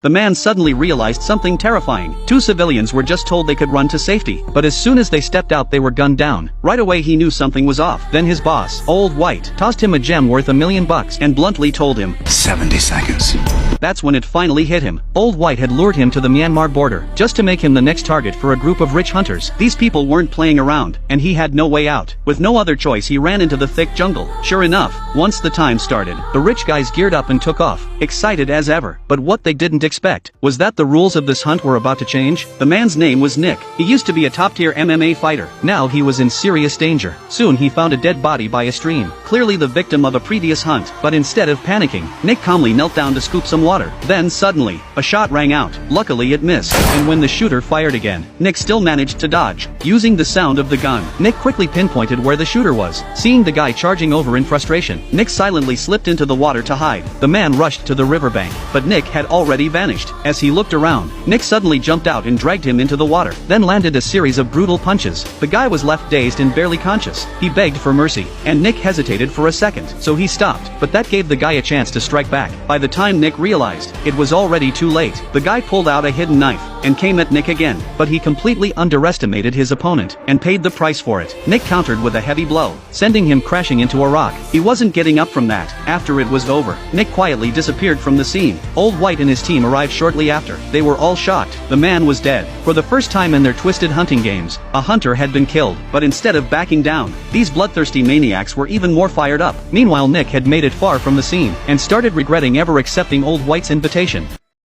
The man suddenly realized something terrifying. Two civilians were just told they could run to safety, but as soon as they stepped out they were gunned down. Right away he knew something was off. Then his boss, Old White, tossed him a gem worth $1 million and bluntly told him, 70 seconds. That's when it finally hit him. Old White had lured him to the Myanmar border, just to make him the next target for a group of rich hunters. These people weren't playing around, and he had no way out. With no other choice he ran into the thick jungle. Sure enough, once the time started, the rich guys geared up and took off, excited as ever. But what they didn't expect was that the rules of this hunt were about to change. The man's name was Nick. He used to be a top-tier MMA fighter. Now he was in serious danger. Soon he found a dead body by a stream, clearly the victim of a previous hunt. But instead of panicking, Nick calmly knelt down to scoop some water. Then suddenly, a shot rang out. Luckily it missed, and when the shooter fired again, Nick still managed to dodge. Using the sound of the gun, Nick quickly pinpointed where the shooter was. Seeing the guy charging over in frustration, Nick silently slipped into the water to hide. The man rushed to the riverbank, but Nick had already vanished. As he looked around, Nick suddenly jumped out and dragged him into the water, then landed a series of brutal punches. The guy was left dazed and barely conscious. He begged for mercy, and Nick hesitated for a second, so he stopped, but that gave the guy a chance to strike back. By the time Nick realized, it was already too late. The guy pulled out a hidden knife and came at Nick again, but he completely underestimated his opponent and paid the price for it. Nick countered with a heavy blow, sending him crashing into a rock. He wasn't getting up from that. After it was over, Nick quietly disappeared from the scene. Old White and his team arrived shortly after. They were all shocked. The man was dead. For the first time in their twisted hunting games, a hunter had been killed, but instead of backing down, these bloodthirsty maniacs were even more fired up. Meanwhile, Nick had made it far from the scene and started regretting ever accepting Old White's invitation.